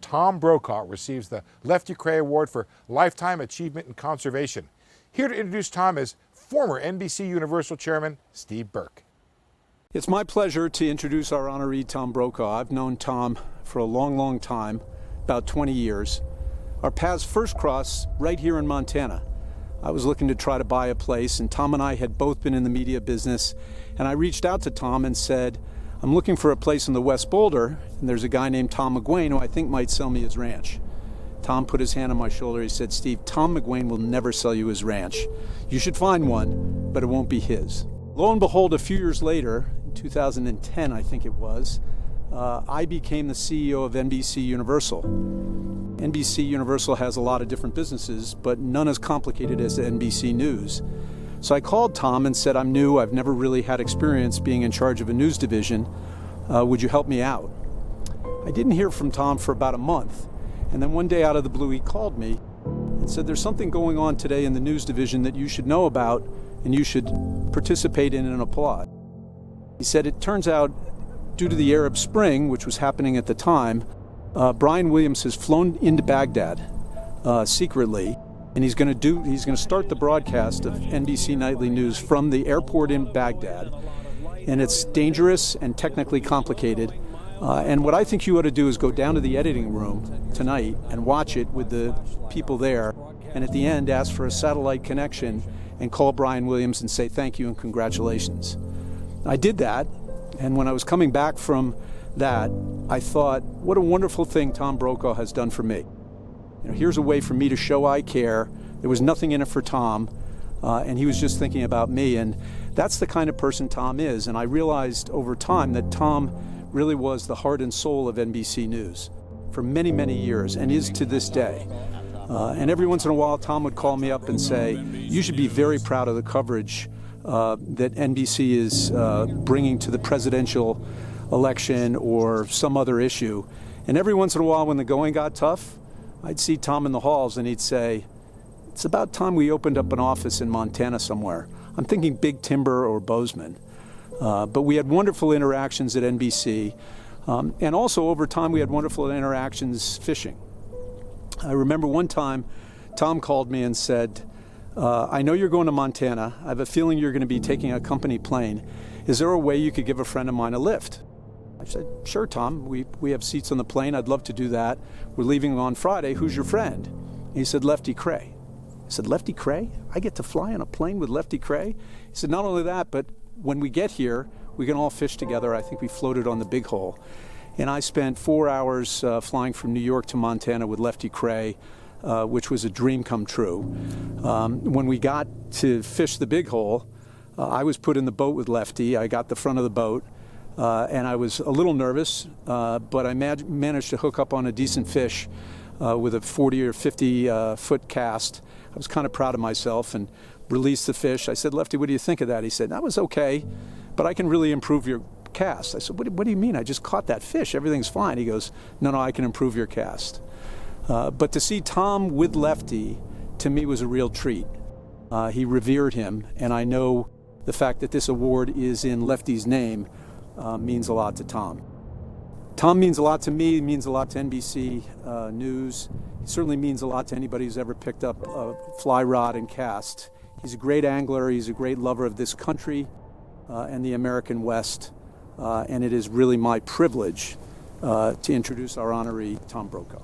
Tom Brokaw receives the Lefty Kreh Award for Lifetime Achievement in Conservation. Here to introduce Tom is former NBC Universal Chairman Steve Burke. It's my pleasure to introduce our honoree, Tom Brokaw. I've known Tom for a long time, about 20 years. Our paths first crossed right here in Montana. I was looking to try to buy a place, and Tom and I had both been in the media business, and I reached out to Tom and said, I'm looking for a place in the West Boulder, and there's a guy named Tom McGuane who I think might sell me his ranch. Tom put his hand on my shoulder. He said, Steve, Tom McGuane will never sell you his ranch. You should find one, but it won't be his. Lo and behold, a few years later, in 2010 I think it was, I became the CEO of NBC Universal. NBC Universal has a lot of different businesses, but none as complicated as NBC News. So I called Tom and said, I'm new, I've never really had experience being in charge of a news division. Would you help me out? I didn't hear from Tom for about a month. And then one day out of the blue, he called me and said, there's something going on today in the news division that you should know about and you should participate in and applaud. He said, it turns out, due to the Arab Spring, which was happening at the time, Brian Williams has flown into Baghdad secretly, and he's going to start the broadcast of NBC Nightly News from the airport in Baghdad. And it's dangerous and technically complicated. And what I think you ought to do is go down to the editing room tonight and watch it with the people there, and at the end ask for a satellite connection and call Brian Williams and say thank you and congratulations. I did that, and when I was coming back from that, I thought, what a wonderful thing Tom Brokaw has done for me. You know, here's a way for me to show I care. There was nothing in it for Tom, and he was just thinking about me, and that's the kind of person Tom is. And I realized over time that Tom really was the heart and soul of NBC News for many years, and is to this day. And every once in a while, Tom would call me up and say, you should be very proud of the coverage that NBC is bringing to the presidential election or some other issue. And every once in a while, when the going got tough, I'd see Tom in the halls and he'd say, it's about time we opened up an office in Montana somewhere. I'm thinking Big Timber or Bozeman. But we had wonderful interactions at NBC. And also over time, we had wonderful interactions fishing. I remember one time, Tom called me and said, I know you're going to Montana. I have a feeling you're going to be taking a company plane. Is there a way you could give a friend of mine a lift? I said, sure, Tom. We have seats on the plane. I'd love to do that. We're leaving on Friday. Who's your friend? And he said, Lefty Kreh. I said, Lefty Kreh? I get to fly on a plane with Lefty Kreh? He said, not only that, but when we get here, we can all fish together. I think we floated on the Big Hole. And I spent 4 hours flying from New York to Montana with Lefty Kreh, which was a dream come true. When we got to fish the Big Hole, I was put in the boat with Lefty. I got the front of the boat, and I was a little nervous, but I managed to hook up on a decent fish with a 40 or 50 foot cast. I was kind of proud of myself and released the fish. I said, Lefty, what do you think of that? He said, that was okay, but I can really improve your cast. I said, what do you mean? I just caught that fish. Everything's fine. He goes, no, I can improve your cast. But to see Tom with Lefty, to me, was a real treat. He revered him, and I know the fact that this award is in Lefty's name means a lot to Tom. Tom means a lot to me, means a lot to NBC News. He certainly means a lot to anybody who's ever picked up a fly rod and cast. He's a great angler. He's a great lover of this country and the American West. And it is really my privilege to introduce our honoree, Tom Brokaw.